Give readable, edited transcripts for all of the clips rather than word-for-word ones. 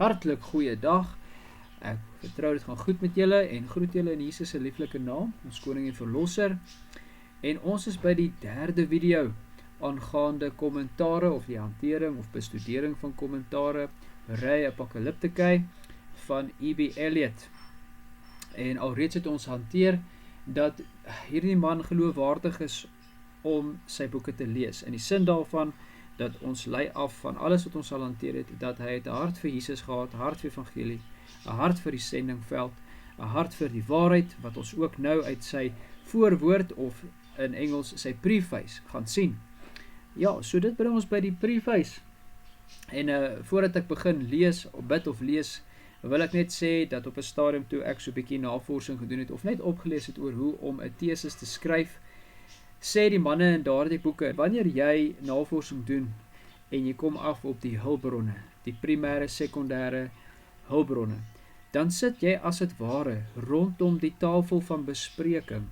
Hartlik goeie dag. Ek vertrou dit gaan goed met julle en groet julle in Jesus se lieflike naam, ons koning en verlosser. En ons is by die derde video aangaande kommentare of die hantering of bestudering van kommentare Rei Apocalypticae van E.B. Elliott. En alreeds het ons hanteer dat hierdie man geloofwaardig is om sy boeke te lees. In die sin daarvan dat ons lei af van alles wat ons sal hanteer het, dat hy het 'n hart vir Jesus gehad, 'n hart vir evangelie, 'n hart vir die sendingveld, 'n hart vir die waarheid, wat ons ook nou uit sy voorwoord of in Engels sy preface gaan sien. Ja, so dit bring ons by die preface. En voordat ek begin lees, of bid of lees, wil ek net sê dat op 'n stadium toe ek so 'n bietjie navorsing gedoen het of net opgelees het oor hoe om 'n tesis te skryf, sê die manne in daardie boeke, wanneer jy navorsing doen en jy kom af op die hulpbronne, die primêre, sekondêre hulpbronne, dan sit jy as het ware rondom die tafel van bespreking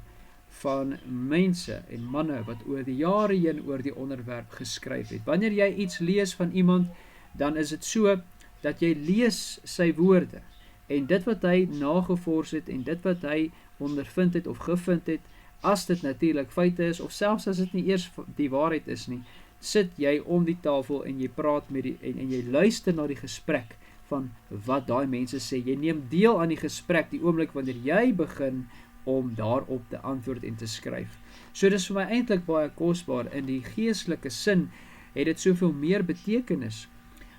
van mense en manne wat oor die jare heen oor die onderwerp geskryf het. Wanneer jy iets lees van iemand, dan is dit so dat jy lees sy woorde en dit wat hy nagevors het en dit wat hy ondervind het of gevind het, as dit natuurlik feite is of selfs as dit nie eers die waarheid is nie, sit jy om die tafel en jy praat met en jy luister na die gesprek van wat daai mense sê. Jy neem deel aan die gesprek die oomblik wanneer jy begin om daarop te antwoord en te skryf. So dis vir my eintlik baie kosbaar. In die geestelike sin het dit soveel meer betekenis,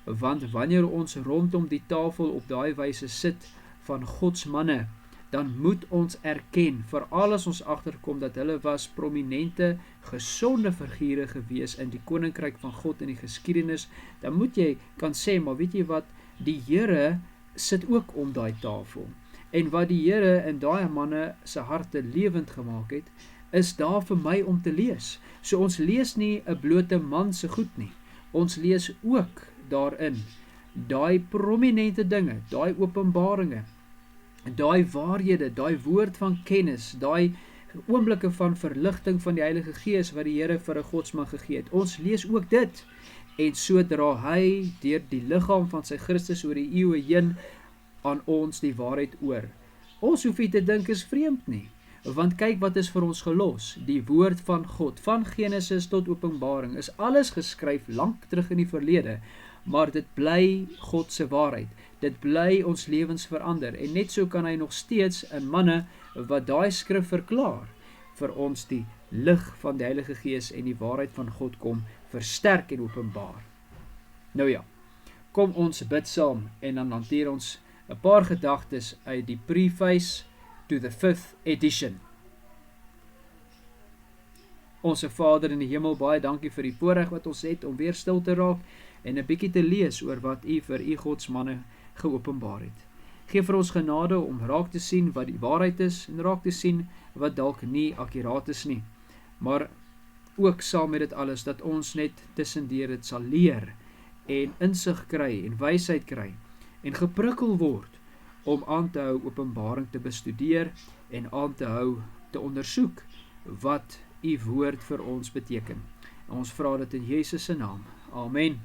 want wanneer ons rondom die tafel op daai wyse sit van Gods manne, dan moet ons erken, veral as ons agterkom dat hulle was prominente, gesonde figure gewees in die koninkryk van God in die geskiedenis, dan moet jy kan sê, maar weet jy wat, die Here sit ook om daai tafel. En wat die Here in daai manne se harte lewend gemaak het, is daar vir my om te lees. So ons lees nie 'n blote man se goed nie. Ons lees ook daarin daai prominente dinge, daai openbaringe, daai waarhede, daai woord van kennis, daai oomblikke van verligting van die Heilige Gees wat die Here vir 'n godsman gegee het. Ons lees ook dit. En so dra hy deur die liggaam van sy Christus oor die eeue heen aan ons die waarheid oor. Ons hoef nie te dink is vreemd nie, want kyk wat is vir ons gelos, die woord van God, van Genesis tot Openbaring, is alles geskryf lank terug in die verlede, maar dit bly God se waarheid, dit bly ons lewens verander, en net so kan hy nog steeds in manne wat daai skrif verklaar, vir ons die lig van die Heilige Gees en die waarheid van God kom versterk en openbaar. Nou ja, kom ons bid saam en dan hanteer ons 'n paar gedagtes uit die preface to the 5th edition. Onse Vader in die hemel, baie dankie vir die voorreg wat ons het om weer stil te raak en 'n bietjie te lees oor wat U vir U godsmanne geopenbaar het. Geef vir ons genade om raak te sien wat die waarheid is en raak te sien wat dalk nie akkuraat is nie. Maar ook saam met dit alles dat ons net tussendeur dit sal leer en insig kry en wysheid kry en geprikkel word om aan te hou Openbaring te bestudeer en aan te hou te ondersoek wat U woord vir ons beteken. En ons vra dit in Jesus se naam. Amen.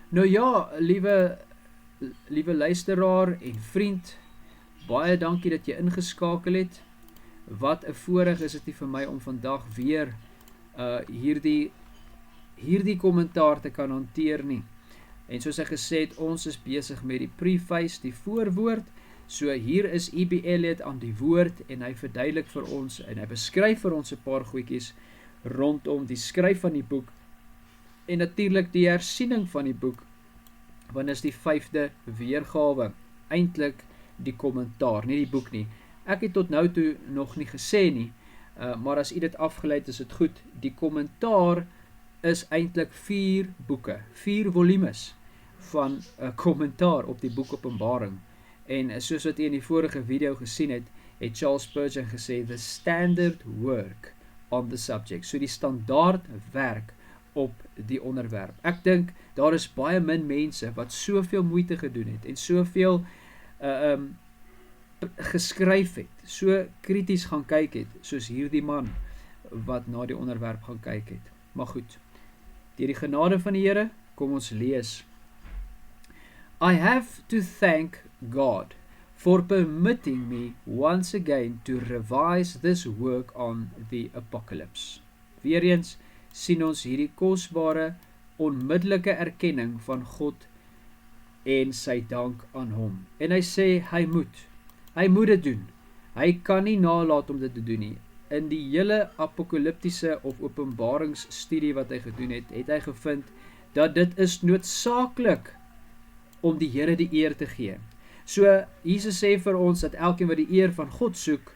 Nou ja, liewe luisteraar en vriend, baie dankie dat jy ingeskakel het. Wat 'n voorreg is dit vir my om vandag weer hierdie kommentaar te kan hanteer nie. En soos ek gesê het, ons is besig met die preface, die voorwoord. So hier is E.B. Elliott aan die woord en hy verduidelik vir ons en hy beskryf vir ons 'n paar goedjies rondom die skryf van die boek en natuurlik die hersiening van die boek, want is die 5de weergawe, eintlik die kommentaar, nie die boek nie. Ek het tot nou toe nog nie gesê nie, maar as u dit afgelei het, is dit goed. Die kommentaar is eintlik 4 boeke, 4 volumes van 'n kommentaar op die boek Openbaring. En soos wat u in die vorige video gesien het, het Charles Spurgeon gesê, the standard work on the subject. So die standaard werk op die onderwerp. Ek dink, daar is baie min mense wat soveel moeite gedoen het en soveel geskryf het, so krities gaan kyk het, soos hierdie man wat na die onderwerp gaan kyk het. Maar goed, deur die genade van die Here, kom ons lees. I have to thank God for permitting me once again to revise this work on the apocalypse. Weereens sien ons hierdie kosbare, onmiddellike erkenning van God en sy dank aan hom. En hy sê, hy moet dit doen. Hy kan nie nalat om dit te doen nie. In die hele apokalyptiese of openbaringsstudie wat hy gedoen het, het hy gevind dat dit is noodsaaklik om die Here die eer te gee. So, Jesus sê vir ons dat elkeen wat die eer van God soek,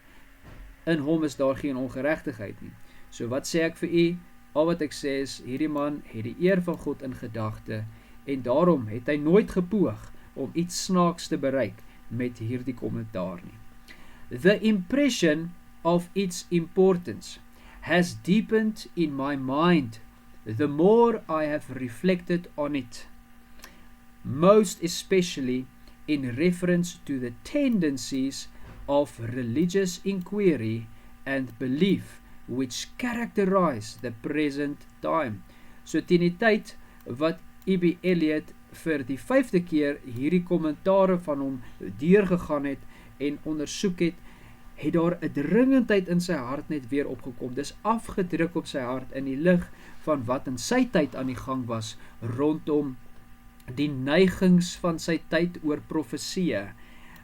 in hom is daar geen ongeregtigheid nie. So wat sê ek vir u? Al wat ek sê is, hierdie man het die eer van God in gedagte, en daarom het hy nooit gepoog om iets snaaks te bereik met hierdie kommentaar nie. The impression of its importance has deepened in my mind the more I have reflected on it, most especially in reference to the tendencies of religious inquiry and belief which characterize the present time. So teen die tyd wat E.B. Elliot vir die 5de keer hierdie kommentare van hom deurgegaan het en ondersoek het, het daar 'n dringendheid in sy hart net weer opgekom. Dis afgedruk op sy hart in die lig van wat in sy tyd aan die gang was rondom die neigings van sy tyd oor profeseë,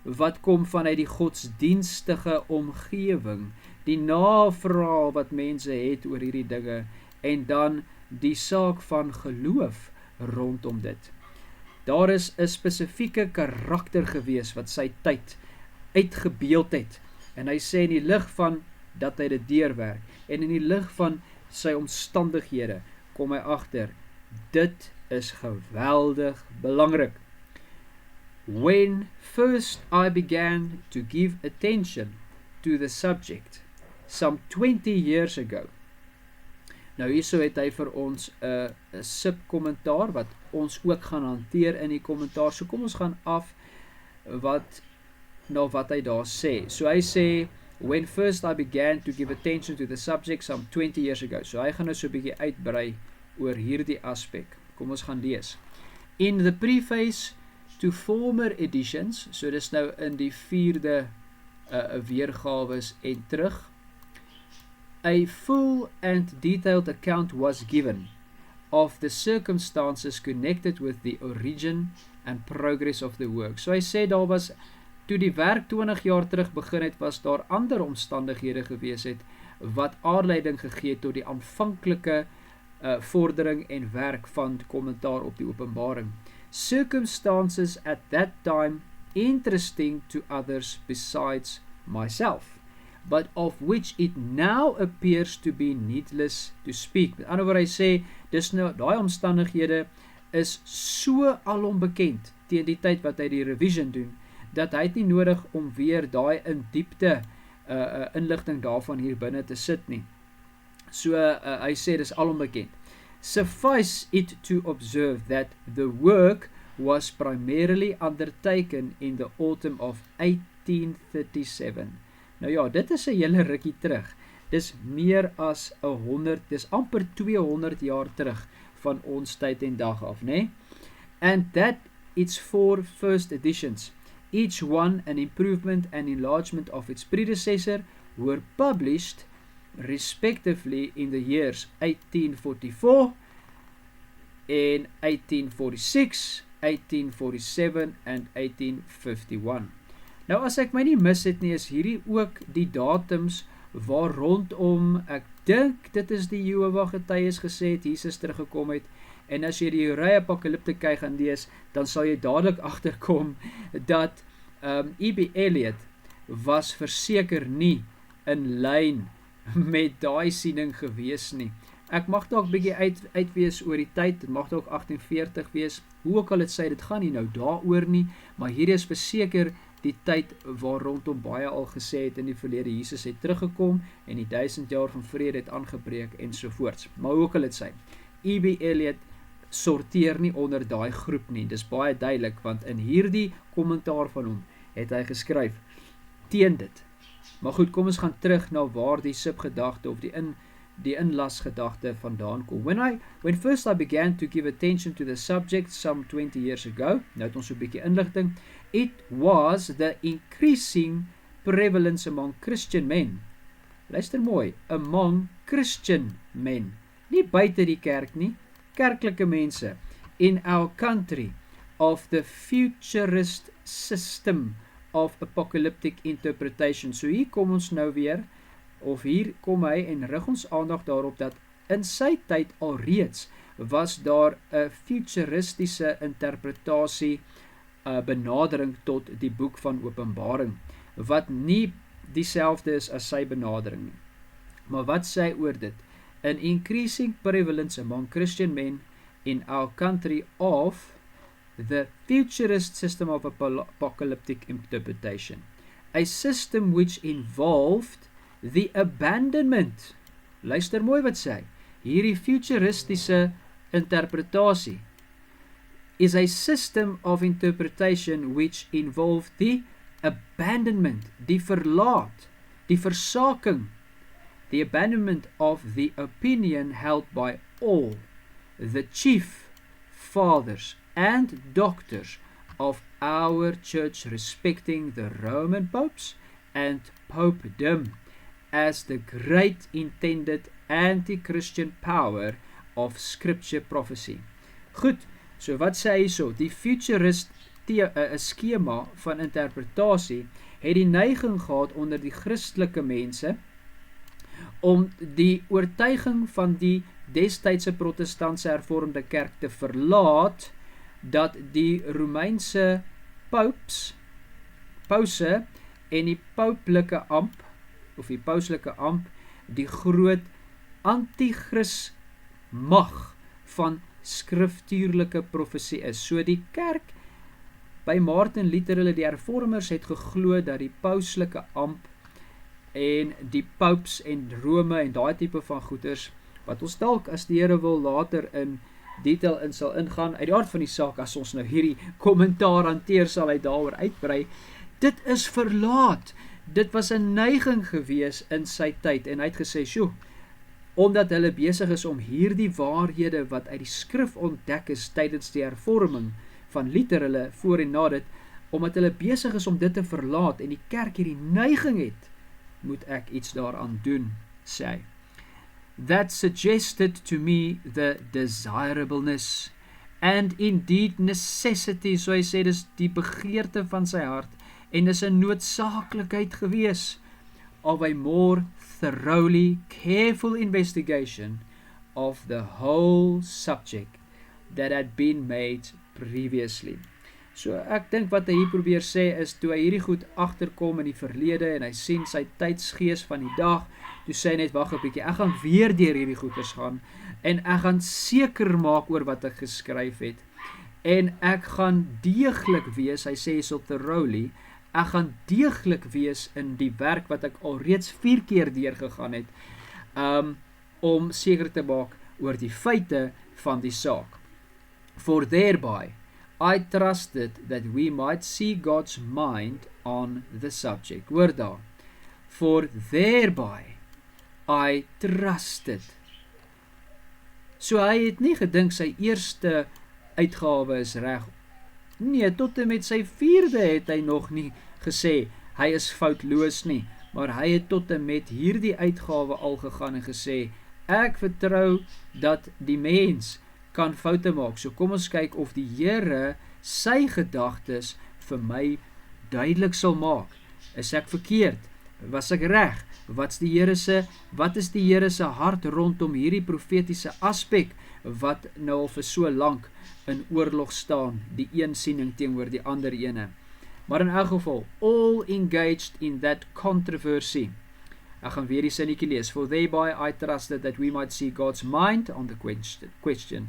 wat kom vanuit die godsdienstige omgewing, die navraag wat mense het oor hierdie dinge, en dan die saak van geloof rondom dit. Daar is 'n spesifieke karakter gewees wat sy tyd uitgebeeld het, en hy sê in die lig van dat hy dit deurwerk, en in die lig van sy omstandighede, kom hy agter, dit is geweldig belangrik. When first I began to give attention to the subject, some 20 years ago. Nou hierso het hy vir ons 'n subkommentaar wat ons ook gaan hanteer in die kommentaar. So kom ons gaan af wat hy daar sê. So hy sê, when first I began to give attention to the subject some 20 years ago. So hy gaan nou so 'n bietjie uitbrei oor hierdie aspek. Kom ons gaan lees. In the preface to former editions, so dis nou in die 4de weergawes en terug, a full and detailed account was given of the circumstances connected with the origin and progress of the work. So hy sê daar was, toe die werk 20 jaar terug begin het, was daar ander omstandighede gewees het, wat aanleiding gegee het tot die aanvanklike vordering en werk van kommentaar op die Openbaring. Circumstances at that time interesting to others besides myself, but of which it now appears to be needless to speak. Met ander woorde, hy sê, dis nou, daai omstandighede is so alom bekend teen die tyd wat hy die revision doen, dat hy het nie nodig om weer daai in diepte inligting daarvan hier binne te sit nie. So hy sê dis alom bekend. Suffice it to observe that the work was primarily undertaken in the autumn of 1837. Nou ja, dit is 'n hele rukkie terug. Dis meer as 100, dis amper 200 jaar terug van ons tyd en dag af, né? And that its 4 first editions, each one an improvement and enlargement of its predecessor, were published respectively in the years 1844 and 1846, 1847 and 1851. Nou as ek my nie mis het nie, is hierdie ook die datums waar rondom, ek dink dit is die Jehova getuies gesê het, Jesus teruggekom het, en as jy die Uriah Apocalypticae gaan lees, dan sal jy dadelik agterkom dat E.B. Elliot was verseker nie in lyn met daai siening gewees nie. Ek mag dalk bietjie uitwees oor die tyd, dit mag dalk 1840 wees, hoe ook al het sê, dit gaan nie nou daaroor nie, maar hierdie is verseker die tyd waar rondom baie al gesê het in die verlede, Jesus het teruggekom en die 1000 jaar van vrede het aangebreek en sovoorts. Maar hoe ook al het sê, E.B. Elliot sorteer nie onder daai groep nie, dis baie duidelik, want in hierdie kommentaar van hom het hy geskryf teen dit. Maar goed, kom ons gaan terug na waar die subgedagte of die die inlasgedagte vandaan kom. When first I began to give attention to the subject some 20 years ago, nou het ons so 'n bietjie inligting, it was the increasing prevalence among Christian men. Luister mooi, among Christian men. Nie buite die kerk nie, kerklike mense. In our country, of the futurist system of apocalyptic interpretation. So hier kom ons nou weer, of hier kom hy en rig ons aandag daarop dat in sy tyd alreeds was daar 'n futuristiese interpretasie, benadering tot die boek van Openbaring, wat nie dieselfde is as sy benadering nie. Maar wat sê hy oor dit? An increasing prevalence among Christian men in our country of the futurist system of apocalyptic interpretation. A system which involved the abandonment. Luister mooi wat sê hy. Hierdie futuristiese interpretasie is a system of interpretation which involved the abandonment, die verlaat, die versaking, the abandonment of the opinion held by all the chief fathers and doctors of our church respecting the Roman popes and popedom as the great intended anti-Christian power of scripture prophecy. Goed, so wat sê hy so? Die futurist skema van interpretasie het die neiging gehad onder die Christelike mense om die oortuiging van die destydse protestantse hervormde kerk te verlaat, dat die Romeinse pause en die pauplike amp, of die pauslike amp, die groot antichrist mag van skriftuurlike profesie is. So die kerk, by Martin Luther, hulle die hervormers het geglo dat die pauslike amp en die paus en Rome en daai tipe van goeders, wat ons dalk as die Here wil later in detail in sal ingaan, uit die aard van die saak, as ons nou hierdie kommentaar hanteer, sal hy daaroor uitbrei, dit is verlaat, dit was 'n neiging gewees in sy tyd, en hy het gesê, sjoe, omdat hulle besig is om hierdie waarhede wat uit die skrif ontdek is tydens die hervorming van Luther, hulle voor en na dit, omdat hulle besig is om dit te verlaat, en die kerk hierdie neiging het, moet ek iets daaraan doen, sê hy. That suggested to me the desirableness and indeed necessity, so hy sê, dis die begeerte van sy hart, en dis 'n noodsaaklikheid gewees, of a more thoroughly careful investigation of the whole subject that had been made previously. So ek dink wat hy hier probeer sê is, toe hy hierdie goed agterkom in die verlede, en hy sien sy tydsgees van die dag, toe sê hy net, wag 'n bietjie, ek gaan weer deur hierdie goeders gaan, en ek gaan seker maak oor wat ek geskryf het, en ek gaan deeglik wees, hy sê so thoroughly, ek gaan deeglik wees in die werk wat ek alreeds 4 keer deurgegaan het, om seker te maak oor die feite van die saak. For thereby, I trusted that we might see God's mind on the subject. Hoor daar. For thereby, I trusted. So hy het nie gedink sy eerste uitgawe is reg. Nee, tot en met sy 4de het hy nog nie gesê, hy is foutloos nie, maar hy het tot en met hierdie uitgawe al gegaan en gesê, ek vertrou dat die mens kan foute maak, so kom ons kyk of die Here sy gedagtes vir my duidelik sal maak. Is ek verkeerd? Was ek reg? Wat is die Here se hart rondom hierdie profetiese aspek, wat nou al vir so lank in oorlog staan, die een siening teenoor die ander ene. Maar in elk geval, all engaged in that controversy. Ek gaan weer die sinnetjie lees. For thereby I trusted that we might see God's mind on the question.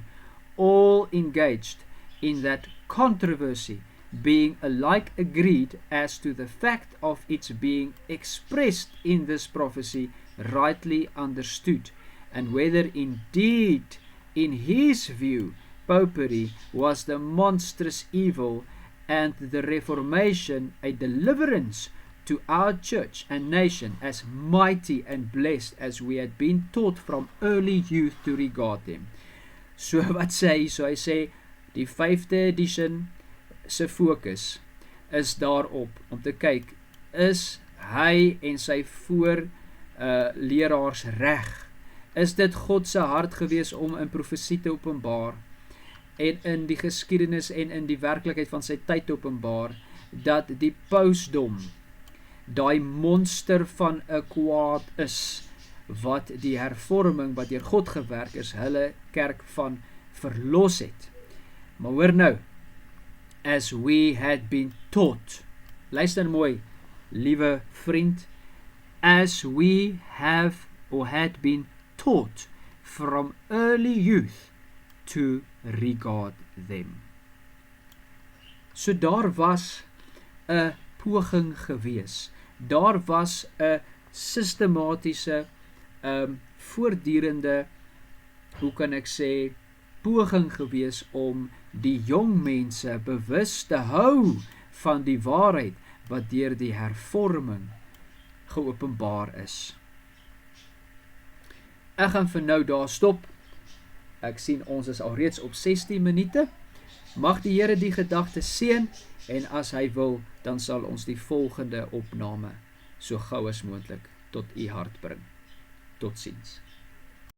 All engaged in that controversy, being alike agreed as to the fact of its being expressed in this prophecy, rightly understood, and whether indeed, in his view, popery was the monstrous evil, and the Reformation a deliverance to our church and nation as mighty and blessed as we had been taught from early youth to regard them. So wat sê hy? So hy sê, die 5de edition se fokus is daarop, om te kyk, is hy en sy leraars reg? Is dit God se hart gewees om in profesie te openbaar, en in die geskiedenis en in die werklikheid van sy tyd openbaar, dat die pausdom daai monster van 'n kwaad is, wat die hervorming wat deur God gewerk is, hulle kerk van verlos het. Maar hoor nou, as we had been taught, luister mooi, liewe vriend, as we have or had been taught from early youth to regard them. So daar was 'n poging gewees, daar was 'n sistematiese, voortdurende, hoe kan ek sê, poging gewees om die jong mense bewus te hou van die waarheid wat deur die hervorming geopenbaar is. Ek gaan vir nou daar stop. Ek sien ons is alreeds op 16 minute. Mag die Here die gedagte seën, en as hy wil, dan sal ons die volgende opname so gou as moontlik tot u hart bring. Totsiens.